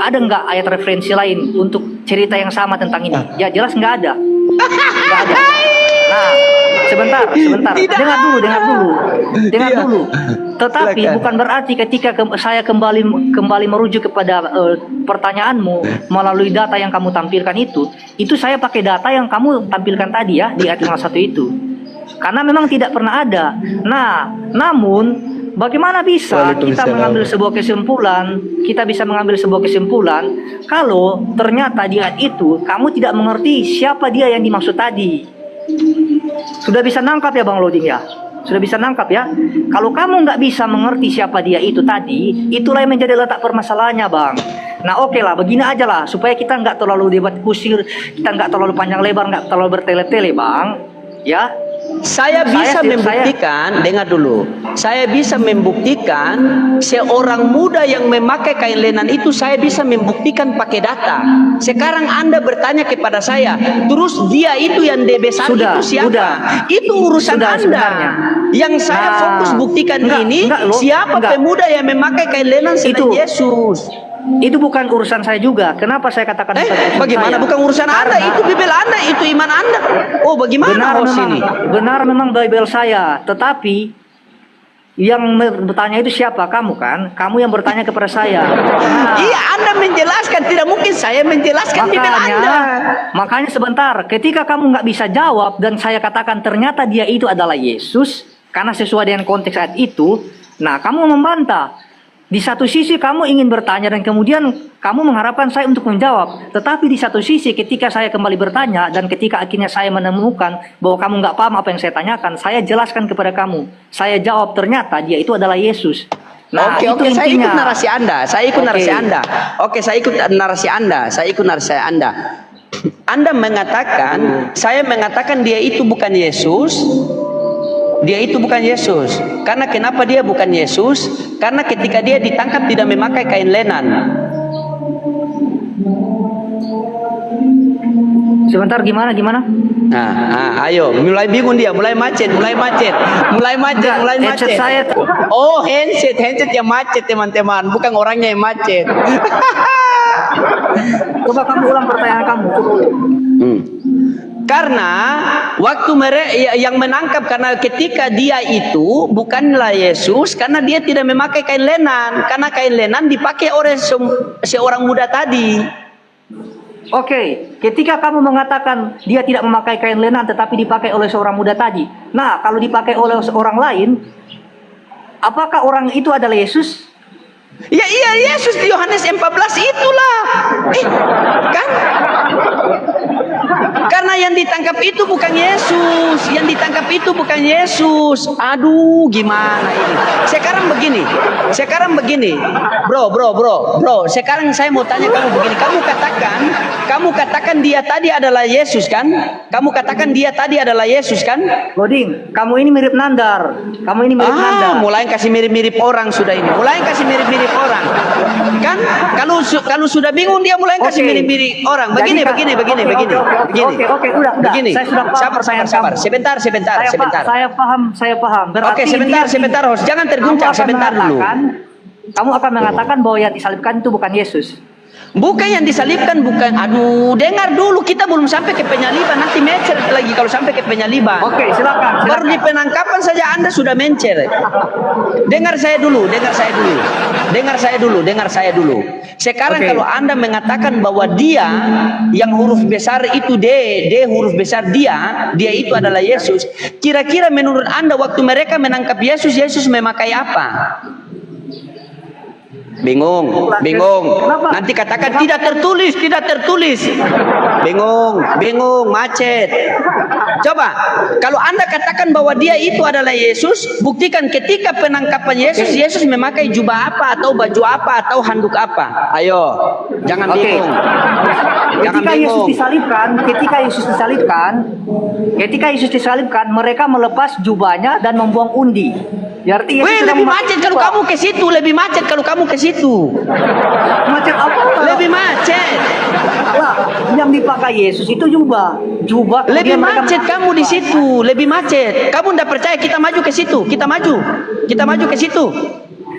ada nggak ayat referensi lain untuk cerita yang sama tentang ini? Ya jelas nggak ada. Nggak ada. Nah, sebentar. Dengar dulu. Tetapi bukan berarti ketika saya kembali merujuk kepada pertanyaanmu melalui data yang kamu tampilkan itu saya pakai data yang kamu tampilkan tadi ya di ayat 51 itu. Karena memang tidak pernah ada. Nah, namun bagaimana bisa kita mengambil sebuah kesimpulan? Kita bisa mengambil sebuah kesimpulan kalau ternyata di ayat itu kamu tidak mengerti siapa dia yang dimaksud tadi. Sudah bisa nangkap ya Bang Loding ya? Sudah bisa nangkap ya? Kalau kamu nggak bisa mengerti siapa dia itu tadi, itulah yang menjadi letak permasalahannya Bang. Nah oke lah, begini aja lah supaya kita nggak terlalu debat kusir, kita nggak terlalu panjang lebar, nggak terlalu bertele-tele Bang. Ya, saya bisa membuktikan, dengar dulu. Saya bisa membuktikan seorang muda yang memakai kain lenan itu saya bisa membuktikan pakai data. Sekarang Anda bertanya kepada saya, terus dia itu yang DB1 itu siapa? Itu urusan Anda. Sebenarnya. Yang saya fokus buktikan siapa pemuda yang memakai kain lenan selain Yesus. Itu bukan urusan saya juga. Kenapa saya katakan bagaimana saya? Bukan urusan Anda, itu Bible Anda, itu iman Anda. Oh, bagaimana benar memang Bible saya, tetapi yang bertanya itu siapa? Kamu kan? Kamu yang bertanya kepada saya. Nah, iya, Anda menjelaskan, tidak mungkin saya menjelaskan Bible Anda. Makanya sebentar, ketika kamu nggak bisa jawab dan saya katakan ternyata dia itu adalah Yesus karena sesuai dengan konteks ayat itu, nah kamu membantah. Di satu sisi kamu ingin bertanya dan kemudian kamu mengharapkan saya untuk menjawab. Tetapi di satu sisi ketika saya kembali bertanya dan ketika akhirnya saya menemukan bahwa kamu nggak paham apa yang saya tanyakan, saya jelaskan kepada kamu. Saya jawab ternyata dia itu adalah Yesus. Nah, Oke, saya ikut narasi Anda. Saya ikut narasi Anda. Oke, saya ikut narasi Anda. Anda mengatakan, saya mengatakan dia itu bukan Yesus. Dia itu bukan Yesus. Karena kenapa dia bukan Yesus? Karena ketika dia ditangkap tidak memakai kain lenan. Sebentar, gimana? Ayo, mulai bingung dia, mulai macet. Saya... Oh, handset yang macet teman-teman, bukan orangnya yang macet. Coba kamu ulang pertanyaan kamu. Karena waktu mereka yang menangkap, karena ketika dia itu bukanlah Yesus, karena dia tidak memakai kain lenan, karena kain lenan dipakai oleh seorang muda tadi. Oke, ketika kamu mengatakan dia tidak memakai kain lenan tetapi dipakai oleh seorang muda tadi. Nah, kalau dipakai oleh seorang lain, apakah orang itu adalah Yesus? Ya iya, Yesus di Yohanes 14 itulah. Kan? Karena yang ditangkap itu bukan Yesus. Aduh, gimana ini? Sekarang begini. Bro. Sekarang saya mau tanya kamu begini. Kamu katakan dia tadi adalah Yesus kan? Loding, kamu ini mirip Nandar. Mulai kasih mirip-mirip orang sudah ini. Kan? Kalau sudah bingung dia mulai kasih mirip-mirip orang. Begini. Oke, udah. Begini. Saya sudah paham. Sabar. Sebentar. Saya paham. Oke, sebentar, host. Jangan terguncang sebentar dulu. Kamu akan mengatakan bahwa yang disalibkan itu bukan Yesus. Bukan yang disalibkan, bukan. Aduh, dengar dulu, kita belum sampai ke penyaliban. Nanti mencer lagi kalau sampai ke penyaliban. Oke, silakan. Baru di penangkapan saja Anda sudah mencer. Dengar saya dulu. Sekarang kalau Anda mengatakan bahwa dia yang huruf besar itu D huruf besar dia itu adalah Yesus. Kira-kira menurut Anda waktu mereka menangkap Yesus memakai apa? Bingung. Nanti katakan tidak tertulis. Bingung, macet. Coba, kalau Anda katakan bahwa dia itu adalah Yesus, buktikan ketika penangkapan Yesus memakai jubah apa atau baju apa atau handuk apa. Ayo, jangan bingung. Ketika Yesus disalibkan, mereka melepas jubahnya dan membuang undi. Artinya lebih macet kalau kamu ke situ, Macet apa? Lebih macet. Lah, yang dipakai Yesus itu jubah. Lebih macet kamu di situ, lebih macet. Kamu tidak percaya kita maju ke situ? Kita maju ke situ.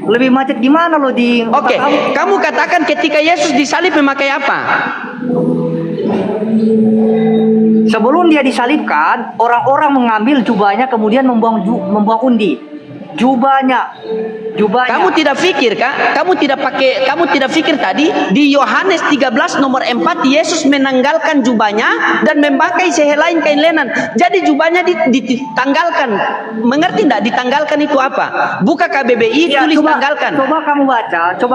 Lebih macet gimana lo di Oke, kamu katakan ketika Yesus disalib memakai apa? Sebelum dia disalibkan, orang-orang mengambil jubahnya kemudian membuang undi. Jubahnya. Kamu tidak pikir, Kak? Kamu tidak pikir tadi di Yohanes 13 nomor 4 Yesus menanggalkan jubahnya dan memakai sehelai kain lenan. Jadi jubahnya ditanggalkan. Mengerti tidak? Ditanggalkan itu apa? Buka KBBI Ya, tulis tanggalkan. Coba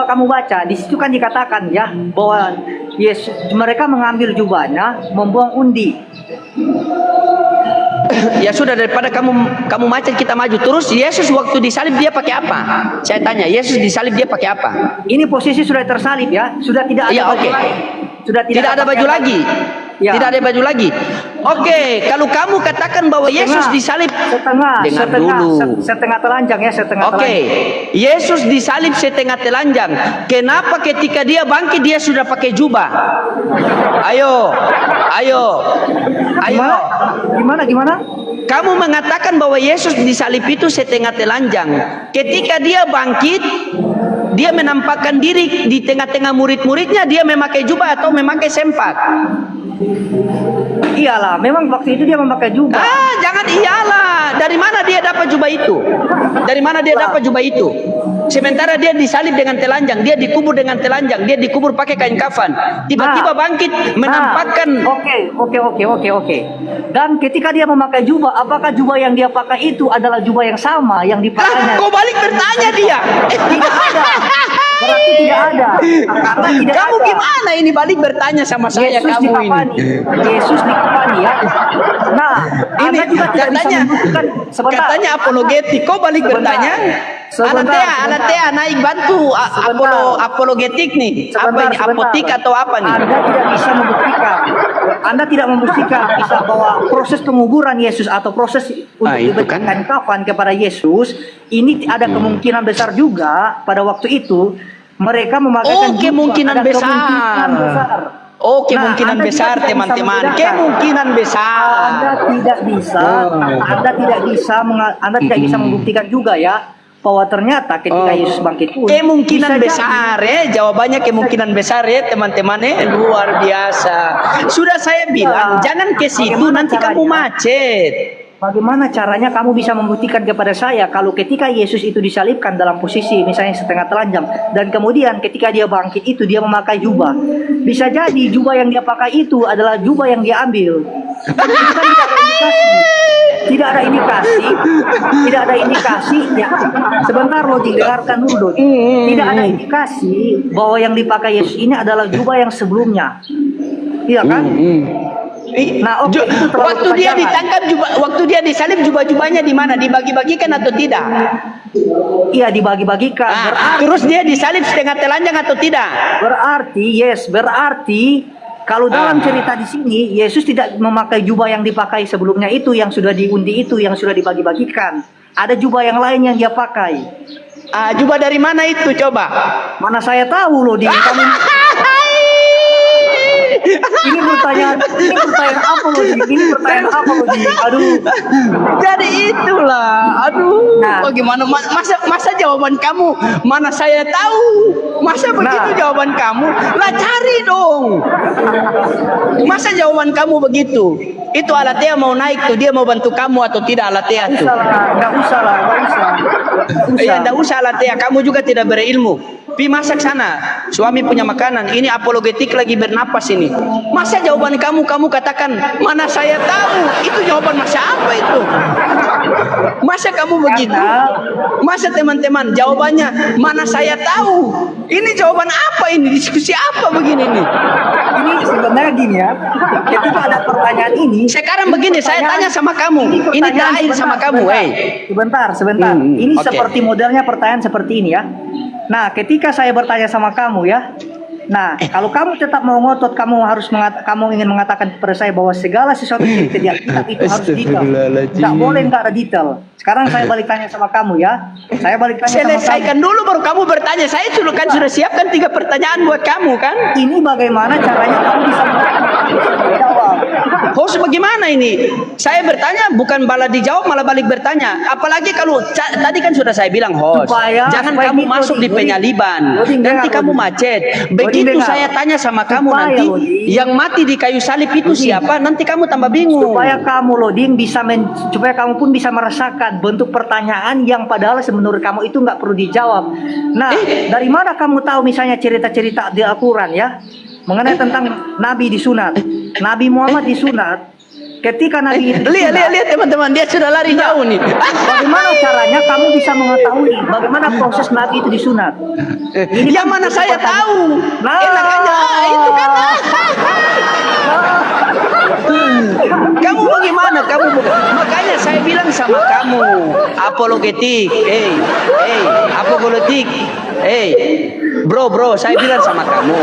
kamu baca. Di situ kan dikatakan ya bahwa Yesus mereka mengambil jubahnya, membuang undi. Ya sudah, daripada kamu macet kita maju. Terus Yesus waktu disalib dia pakai apa? Saya tanya, Yesus disalib dia pakai apa? Ini posisi sudah tersalib ya, sudah tidak ada Ya, baju oke. lagi. Sudah Tidak ada baju lagi. Ya. Tidak ada baju lagi. Oke, kalau kamu katakan bahwa Yesus disalib setengah telanjang ya, setengah Oke, telanjang. Yesus disalib setengah telanjang. Kenapa ketika dia bangkit dia sudah pakai jubah? Ayo. Gimana? Kamu mengatakan bahwa Yesus disalib itu setengah telanjang. Ketika dia bangkit, dia menampakkan diri di tengah-tengah murid-muridnya, dia memakai jubah atau memakai sempak? Iyalah, memang waktu itu dia memakai jubah. Jangan iyalah. Dari mana dia dapat jubah itu? Dari mana dia dapat jubah itu? Sementara dia disalib dengan telanjang, dia dikubur dengan telanjang, dia dikubur pakai kain kafan. Tiba-tiba bangkit menampakkan. Oke. Dan ketika dia memakai jubah, apakah jubah yang dia pakai itu adalah jubah yang sama yang dipakainya? Kau balik bertanya dia. Tidak ada. Berarti tidak ada. Karena tidak Kamu ada. gimana ini balik bertanya sama saya Yesus kamu ini? Yesus dikafani ya. Nah, Ini Anda juga tidak bisa katanya membuktikan. Sebentar. katanya apologetik. Kau balik bertanya. Alatea naik bantu apologetik nih. Apa ini apotik atau apa nih? Anda tidak bisa membuktikan. Anda tidak membuktikan bisa bahwa proses penguburan Yesus atau proses untuk itu kan. diberikan kafan kepada Yesus ini ada kemungkinan besar juga pada waktu itu mereka memakaikan jubah. Kemungkinan Ada besar. kemungkinan besar. Kemungkinan Anda besar juga tidak bisa teman-teman. membedakan. Kemungkinan besar. Anda tidak bisa membuktikan juga ya bahwa ternyata ketika Yesus bangkit pun Kemungkinan bisa besar jawabannya kemungkinan besar teman-teman luar biasa. Sudah saya bilang jangan ke situ Bagaimana nanti kamu caranya? macet. Bagaimana caranya kamu bisa membuktikan kepada saya kalau ketika Yesus itu disalibkan dalam posisi misalnya setengah telanjang dan kemudian ketika dia bangkit itu dia memakai jubah. Bisa jadi jubah yang dia pakai itu adalah jubah yang dia ambil. Itu kan tidak ada indikasi ya. Sebentar lo dengarkan dulu. Tidak ada indikasi bahwa yang dipakai Yesus ini adalah jubah yang sebelumnya. Iya kan? Nah, itu waktu dia ditangkap waktu dia disalib jubah-jubahnya di mana? Dibagi-bagikan atau tidak? Iya, dibagi-bagikan. Terus dia disalib setengah telanjang atau tidak? Berarti kalau dalam cerita di sini Yesus tidak memakai jubah yang dipakai sebelumnya itu yang sudah diundi itu yang sudah dibagi-bagikan. Ada jubah yang lain yang dia pakai. Jubah dari mana itu coba? Mana saya tahu loh kamu. Ini pertanyaan apa loh? Aduh. Jadi itulah. Aduh. Nah. Bagaimana masa jawaban kamu? Mana saya tahu? Masa begitu jawaban kamu? Lah cari dong. Masa jawaban kamu begitu? Itu Alatea mau naik tuh, dia mau bantu kamu atau tidak Alatea tuh? Enggak usah. Iya, enggak usah Alatea, kamu juga tidak berilmu. Pi masak sana, suami punya makanan. Ini apologetik lagi bernapas ini. Masa jawaban kamu katakan mana saya tahu? Itu jawaban masa apa itu? Masa kamu begitu? Masa teman-teman jawabannya mana saya tahu? Ini jawaban apa ini? Diskusi apa begini nih? Ini sebenarnya gini ya. Ketika ada pertanyaan ini, sekarang begini saya tanya sama kamu. Ini terakhir sama kamu, Sebentar. Ini seperti modelnya pertanyaan seperti ini ya. Nah, ketika saya bertanya sama kamu ya. Nah, kalau kamu tetap mau ngotot, kamu ingin mengatakan kepada saya bahwa segala sesuatu cerita di Alkitab itu harus detail. Tidak boleh nggak ada detail. Sekarang saya balik tanya sama kamu ya. Saya balik tanya sama kamu. Selesaikan dulu baru kamu bertanya. Saya sudah siapkan 3 pertanyaan buat kamu kan? Ini bagaimana caranya kamu bisa menjawab? Host bagaimana ini? Saya bertanya bukan malah dijawab malah balik bertanya. Apalagi kalau tadi kan sudah saya bilang host, jangan kamu masuk di penyaliban. Nanti kamu macet. Begitu saya tanya sama kamu nanti, yang mati di kayu salib itu siapa? Nanti kamu tambah bingung. Supaya kamu Loding supaya kamu pun bisa merasakan bentuk pertanyaan yang padahal menurut kamu itu nggak perlu dijawab. Nah, dari mana kamu tahu misalnya cerita-cerita di Al-Quran ya mengenai tentang Nabi disunat, Nabi Muhammad disunat. Ketika Nabi itu lihat teman-teman, dia sudah lari jauh nih. Bagaimana caranya kamu bisa mengetahui bagaimana proses Nabi itu disunat? Ini yang mana saya tahu? Enak aja, itu kan. Kamu bagaimana? Makanya saya bilang sama kamu, apologetik, apologetik, bro, saya bilang sama kamu,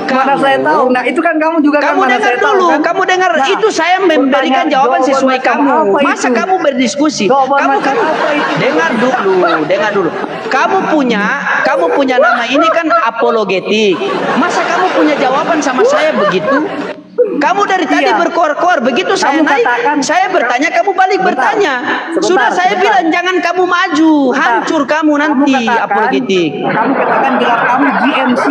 mana saya tahu. Nah itu kan kamu juga kamu kan dengar dulu, kan? Kamu dengar itu saya memberikan jawaban sesuai kamu. Masa kamu berdiskusi? Kamu dengar dulu. Kamu punya nama ini kan apologetik. Masa kamu punya jawaban sama saya begitu? Kamu dari tadi berkoar-koar, begitu saya naik, saya bertanya, kamu balik bertanya. Sudah saya bilang jangan kamu maju, hancur kamu nanti apologetik. Kamu katakan gelar kamu GMC,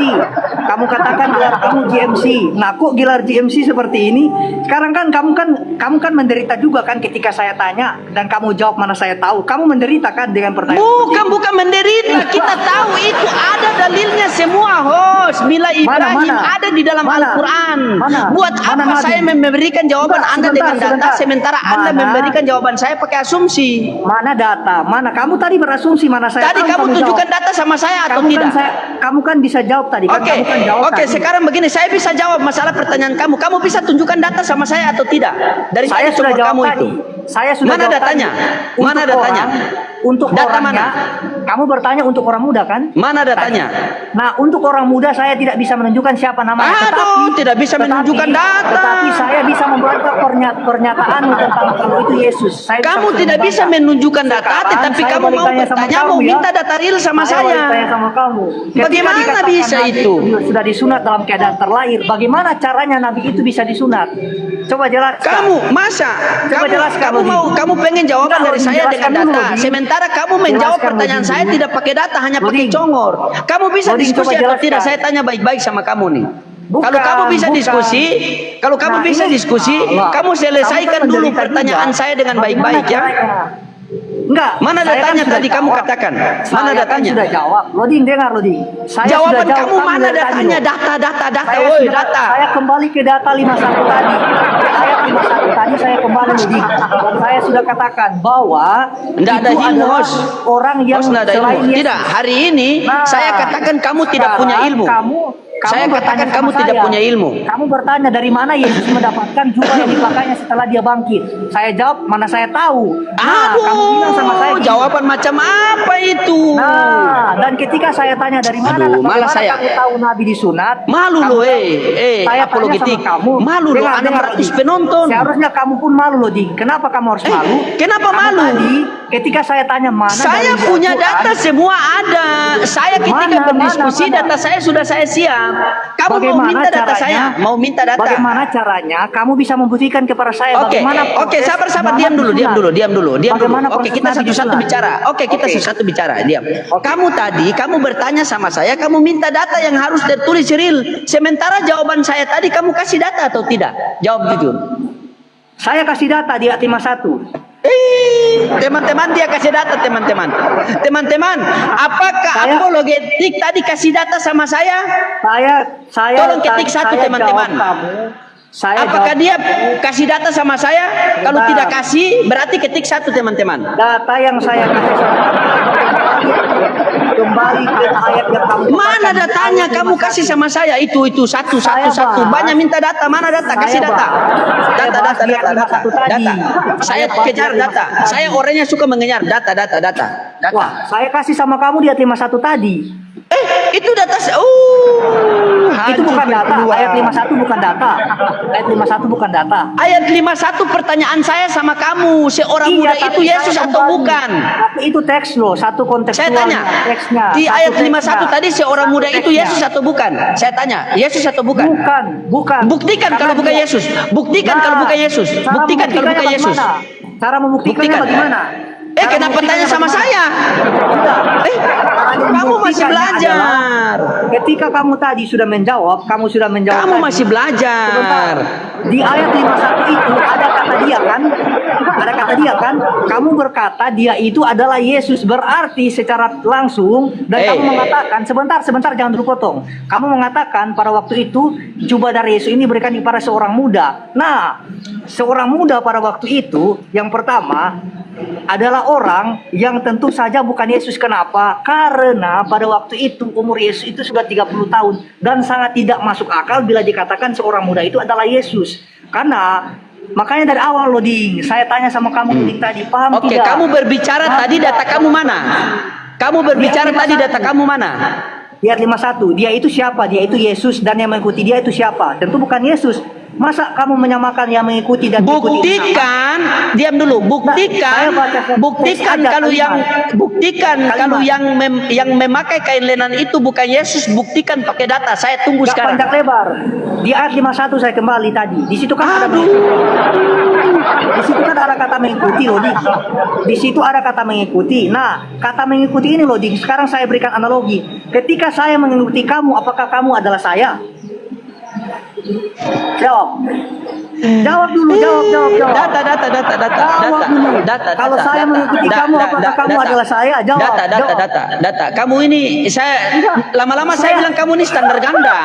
kamu katakan gelar kamu GMC. Nah, kok gelar GMC seperti ini? Sekarang kan kamu kan menderita juga kan ketika saya tanya dan kamu jawab mana saya tahu. Kamu menderita kan dengan pertanyaan? Bukan menderita. Kita tahu itu ada dalilnya semua, host. Mila Ibrahim ada di dalam Al-Quran. Buat apa saya memberikan jawaban Anda dengan data sementara Anda memberikan jawaban saya pakai asumsi? Mana data? Mana kamu tadi berasumsi mana saya? Tadi kamu tunjukkan data sama saya atau tidak? Kamu kan bisa jawab tadi. Oke, sekarang begini, saya bisa jawab masalah pertanyaan kamu. Kamu bisa tunjukkan data sama saya atau tidak? Dari saya sudah jawab kamu tadi. Itu. Saya sudah mana datanya? Mana datanya? Untuk data orangnya, mana? Kamu bertanya untuk orang muda kan? Mana datanya? Nah, untuk orang muda saya tidak bisa menunjukkan siapa namanya. Tidak bisa menunjukkan data. Tetapi saya bisa membantah pernyataan tentang kalau itu Yesus. Kamu tidak bisa menunjukkan data, tetapi kamu mau bertanya, mau minta data real sama saya. Sama kamu. Bagaimana bisa itu? Sudah disunat dalam keadaan terlahir. Bagaimana caranya Nabi itu bisa disunat? Coba jelaskan. Kamu masa? Coba jelaskan. Kamu pengen jawaban dari saya dengan data. Sementara kamu menjawab pertanyaan saya tidak pakai data, hanya pakai congor. Kamu bisa diskusi atau tidak? Saya tanya baik-baik sama kamu nih. Kalau kamu bisa diskusi, kamu selesaikan dulu pertanyaan saya dengan baik-baik ya. Enggak. Mana datanya tadi kamu katakan? Mana datanya? Sudah jawab. Loding dengar Loding. Jawaban kamu mana datanya? Data. Woi, data. Saya kembali ke data 51 tadi. Ayat 51 tadi saya kembali Loding. Dan saya sudah katakan bahwa tidak ada ilmu, orang yang selain tidak. Hari ini saya katakan kamu tidak punya ilmu. Saya katakan kamu tidak punya ilmu. Kamu bertanya dari mana Yesus mendapatkan jubah yang dipakainya setelah dia bangkit. Saya jawab, mana saya tahu. Kamu bilang sama saya jawaban macam apa itu? Nah, dan ketika saya tanya dari mana, malah saya kamu tahu Nabi disunat? Malu loh, saya apologetik. Malu loh, ada ratus penonton. Seharusnya kamu pun malu loh, Ding. Kenapa kamu harus malu? Kenapa malu? Tadi, ketika saya tanya mana, saya punya data semua ada. Saya ketika berdiskusi data saya sudah saya siap. Kamu mau minta data saya? Mau minta data? Bagaimana caranya kamu bisa membuktikan kepada saya? Oke, sabar, diam dulu. Oke, kita satu-satu bicara. Diam. Kamu bertanya sama saya, kamu minta data yang harus tertulis real. Sementara jawaban saya tadi kamu kasih data atau tidak? Jawab jujur. Saya kasih data di ayat 51. Teman-teman dia kasih data teman-teman. Apakah apologetik tadi kasih data sama saya? Saya tolong ketik satu teman-teman. Apakah dia kasih data sama saya? Kalau tidak kasih, berarti ketik satu teman-teman. Data yang saya kasih kembali ke ayat yang kamu. Mana datanya kamu kasih sama saya? Itu satu. Banyak minta data. Mana data? Kasih data. Data. Saya kejar data. Saya orangnya suka mengejar data. Wah, saya kasih sama kamu di ayat 51 tadi. Itu data. itu bukan data. keluar. Ayat 51 bukan data. Ayat 51 bukan data. Ayat 51 pertanyaan saya sama kamu, seorang muda tapi itu Yesus saya atau kembali. bukan? Tapi itu teks loh, satu konteks. Saya tanya, teksnya. di Satu ayat teksnya. 51 tadi seorang muda itu teksnya. Yesus atau bukan? Saya tanya, Yesus atau bukan? Bukan. Buktikan Karena kalau bukan dia- Yesus. Buktikan kalau bukan Yesus. cara Buktikan kalau bukan membuktikannya Yesus. bagaimana? Cara membuktikannya Buktikan. bagaimana? Cara Kenapa tanya membuktikannya sama bagaimana? saya? Tidak. Kamu masih Membuktikannya belajar. adalah ketika kamu tadi sudah menjawab, kamu Kamu tadi. masih belajar. Sebentar. Di ayat 51 itu ada kata dia kan? Ada kata dia kan? Kamu berkata dia itu adalah Yesus. Berarti secara langsung dan kamu mengatakan sebentar jangan dulu potong. Kamu mengatakan pada waktu itu jubah dari Yesus ini berikan kepada seorang muda. Nah, seorang muda pada waktu itu yang pertama adalah orang yang tentu saja bukan Yesus. Kenapa? Karena pada waktu itu umur Yesus itu sudah 30 tahun dan sangat tidak masuk akal bila dikatakan seorang muda itu adalah Yesus. Karena makanya dari awal Loding, saya tanya sama kamu Loding tadi, paham Oke, tidak? kamu berbicara Paham tadi tidak? data kamu mana? Kamu berbicara Dia tadi 51. data kamu mana? Lihat 51, dia itu siapa? Dia itu Yesus dan yang mengikuti dia itu siapa? Tentu bukan Yesus. Masa kamu menyamakan yang mengikuti dan mengikuti? Buktikan, diam dulu. Buktikan, Nah, saya baca buktikan teks aja, kalau yang kalimat. buktikan Kalimat. kalau yang memakai kain lenan itu bukan Yesus. Buktikan pakai data. Saya tunggu Gak sekarang. panjang lebar. Di ayat 51 saya kembali tadi. Di situ kan ada di situ kan ada kata mengikuti loh, Dik. Di situ ada kata mengikuti. Nah, kata mengikuti ini loh, Dik. Sekarang saya berikan analogi. Ketika saya mengikuti kamu, apakah kamu adalah saya? Jawab. Jawab dulu, jawab. Data. Jawab dulu. Kalau saya mengikuti kamu, apakah kamu adalah saya? Jawab. Data. Kamu ini lama-lama saya bilang kamu ini standar ganda.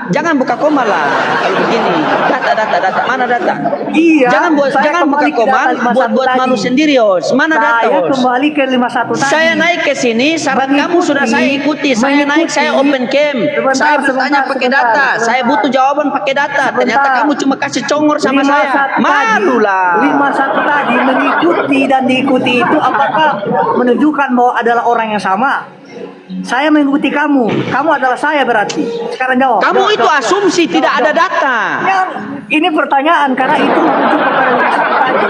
Jangan buka koma lah kalau begini. Data. Mana data? Iya. Jangan buka kembali ke koma data 51 buat tadi. malu sendiri, Os. Mana data, Saya Os? kembali ke 51 tadi. Saya naik ke sini, saran kamu sudah saya ikuti. Saya naik, saya open cam. Saya bertanya pakai data. Saya butuh jawaban pakai data. Ternyata kamu cuma kasih congor sama saya. Malulah. 51 tadi mengikuti dan diikuti itu apakah menunjukkan bahwa adalah orang yang sama? Saya mengikuti kamu adalah saya berarti. Sekarang jawab. Kamu Jawab, itu jawab, asumsi, jawab, tidak ada jawab. data. Ini pertanyaan karena itu merujuk kepada 51 tadi.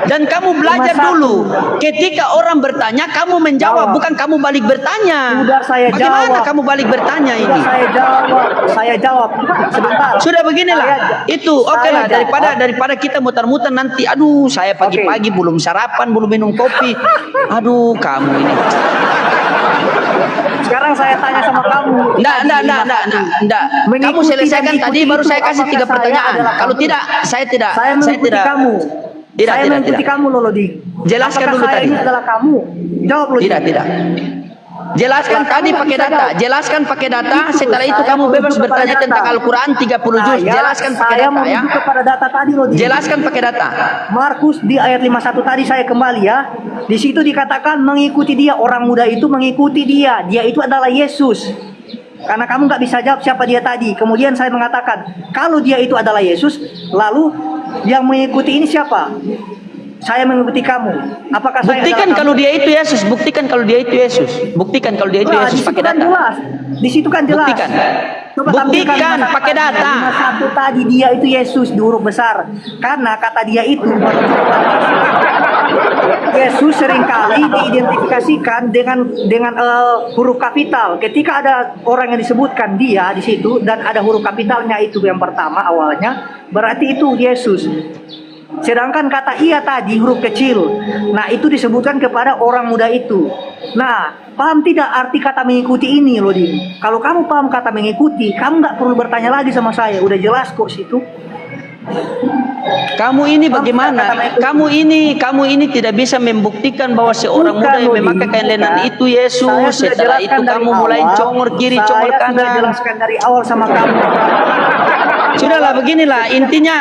Dan kamu belajar 51. dulu. Ketika orang bertanya, kamu menjawab, Jawab. bukan kamu balik bertanya. Sudah saya Bagaimana jawab. kamu balik bertanya Sudah ini? saya jawab. Sebentar. Sudah beginilah. Itu oke lah, Saya jawab. daripada kita muter-muter nanti. Aduh, saya pagi-pagi belum sarapan, belum minum kopi. Aduh, kamu ini. Sekarang saya tanya sama kamu. Enggak. Kamu Mengikuti selesaikan dan tadi ikuti baru itu saya kasih 3 apakah saya pertanyaan. adalah Kalau kamu? tidak, saya tidak. Saya mengikuti kamu. Saya mengikuti kamu loh, Lodi. Jelaskan Apakah dulu saya tadi. ini adalah kamu? Jawab, Lodi. Tidak. Jelaskan Lah, tadi kamu pakai bisa data. jawab. Jelaskan pakai data. Itu, Setelah itu saya kamu mau bebas rujuk kepada bertanya data. tentang Al-Quran 30 juz. Jelaskan pakai Saya data mau ya. rujuk kepada data tadi, Lodi. Jelaskan pakai data. Markus di ayat 51 tadi saya kembali ya. Di situ dikatakan mengikuti dia, orang muda itu mengikuti dia. Dia itu adalah Yesus. Karena kamu nggak bisa jawab siapa dia tadi. Kemudian saya mengatakan kalau dia itu adalah Yesus, lalu yang mengikuti ini siapa? Saya mengikuti kamu. Apakah saya Buktikan adalah kalau dia itu Yesus. Buktikan kalau dia itu Yesus. Buktikan kalau dia itu Wah, Yesus di situ pakai kan data. jelas. Di situ kan jelas. Buktikan. Coba Buktikan tampilkan pakai data. 51 tadi dia itu Yesus di huruf besar. Karena kata dia itu Yesus seringkali diidentifikasikan dengan huruf kapital. Ketika ada orang yang disebutkan dia di situ dan ada huruf kapitalnya itu yang pertama awalnya, berarti itu Yesus. Sedangkan kata ia tadi huruf kecil. Nah, itu disebutkan kepada orang muda itu. Nah, paham tidak arti kata mengikuti ini, Lodi? Kalau kamu paham kata mengikuti, kamu nggak perlu bertanya lagi sama saya. Udah jelas kok situ. Kamu ini bagaimana? Kamu ini tidak bisa membuktikan bahwa seorang muda yang memakai kain lenan itu Yesus. Setelah itu kamu mulai congor kiri, congor Saya sudah kanan. jelaskan dari awal sama kamu. Sudahlah beginilah intinya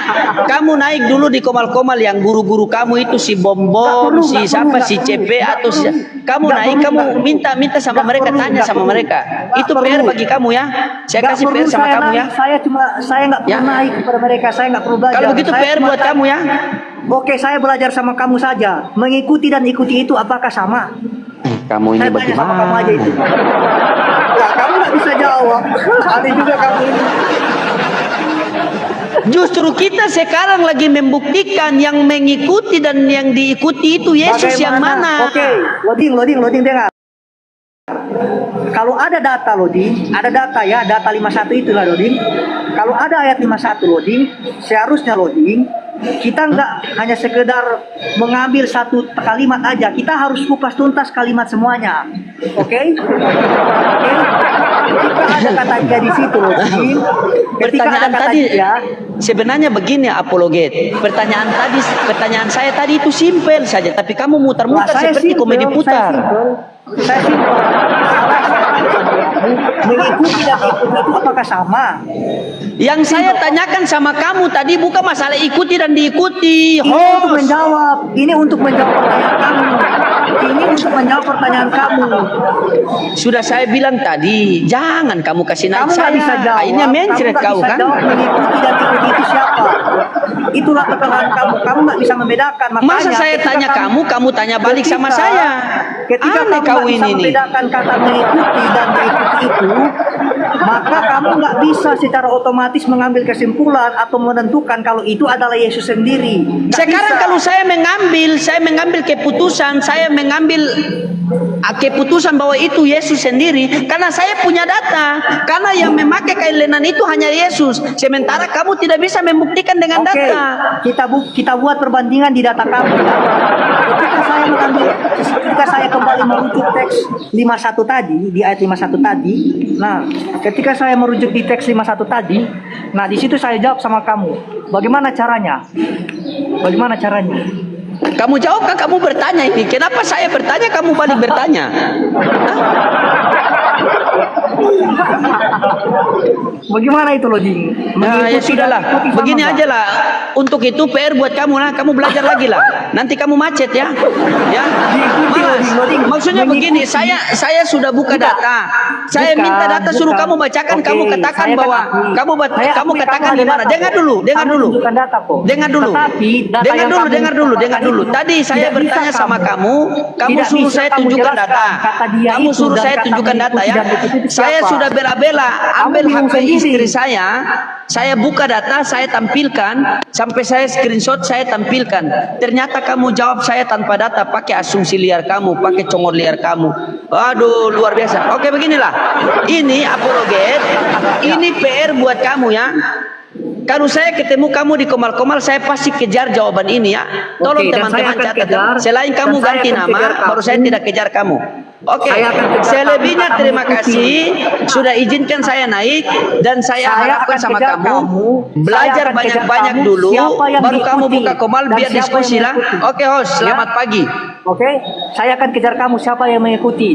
kamu naik dulu di komal-komal yang guru-guru kamu itu si Bombom, si siapa si CP atau si kamu naik kamu minta sama mereka, tanya sama mereka. Itu PR bagi kamu ya. Saya kasih PR sama kamu ya. Saya nggak perlu naik kepada mereka, saya nggak perlu belajar. Kalau begitu PR buat kamu ya. Oke, saya belajar sama kamu saja. Mengikuti dan ikuti itu apakah sama? Kamu ini Saya tanya sama kamu bagaimana? aja itu. Ya, kamu nggak bisa jawab. Aneh juga kamu ini. Justru kita sekarang lagi membuktikan yang mengikuti dan yang diikuti itu Yesus yang mana. Oke, loading dengar. Kalau ada data loading, ada data ya, data 51 itulah loading. Kalau ada ayat 51 loading, seharusnya loading kita nggak hanya sekedar mengambil satu kalimat aja, kita harus kupas tuntas kalimat semuanya. Oke? Ketika ada kata dia di situ loading, Pertanyaan tadi sebenarnya begini apologet. Pertanyaan saya tadi itu simpel saja, tapi kamu mutar-mutar seperti komedi putar. Saya simpel. Mengikuti dan ikuti itu apakah sama? Yang saya tanyakan sama kamu tadi bukan masalah ikuti dan diikuti. Ini untuk menjawab pertanyaan kamu. Sudah saya bilang tadi, jangan kamu kasih naik Kamu nggak saya. bisa jawab. Akhirnya mencret kau kan? Mengikuti dan ikuti itu siapa? Itulah kesalahan kamu. Kamu nggak bisa membedakan. Makanya, masa saya tanya kamu tanya balik sama saya. Ketika Aneh kamu kau nggak bisa ini nih. membedakan kata mengikuti dan mengikuti itu, maka kamu nggak bisa secara otomatis mengambil kesimpulan atau menentukan kalau itu adalah Yesus sendiri. Sekarang kalau saya mengambil keputusan, saya mengambil keputusan bahwa itu Yesus sendiri karena saya punya data, karena yang memakai kain lenan itu hanya Yesus, sementara kamu tidak bisa membuktikan dengan data. Kita buat perbandingan di data kamu. Ketika saya kembali merujuk teks 51 tadi, di ayat 51 tadi, nah ketika saya merujuk di teks 51 tadi, nah di situ saya jawab sama kamu, bagaimana caranya? Bagaimana caranya? Kamu jawab kan, kamu bertanya ini. Kenapa saya bertanya, kamu balik bertanya? Bagaimana itu loading? Nah, ya sudahlah. Begini aja lah. Untuk itu PR buat kamu lah. Kamu belajar lagi lah. Nanti kamu macet ya. Ya. Mas, maksudnya begini. Saya sudah buka data. Saya minta data, suruh kamu bacakan. Kamu katakan bahwa kamu katakan di mana. Dengar dulu. Tadi saya bertanya sama kamu. Kamu suruh saya tunjukkan data. Kamu suruh saya tunjukkan data ya. Saya sudah bela-bela ambil HP istri saya buka data, saya tampilkan, sampai saya screenshot, saya tampilkan. Ternyata kamu jawab saya tanpa data, pakai asumsi liar kamu, pakai congor liar kamu. Waduh, luar biasa. Oke, beginilah. Ini apologet, ini PR buat kamu ya. Kalau saya ketemu kamu di Komal-Komal, saya pasti kejar jawaban ini ya. Tolong teman-teman catat. Selain kamu ganti nama, baru saya tidak kejar kamu. Oke, selebihnya terima kasih sudah izinkan saya naik, dan saya harapkan sama kamu belajar banyak-banyak dulu, baru kamu buka Komal biar diskusi lah. Oke, host, selamat pagi. Oke, saya akan kejar kamu siapa yang mengikuti.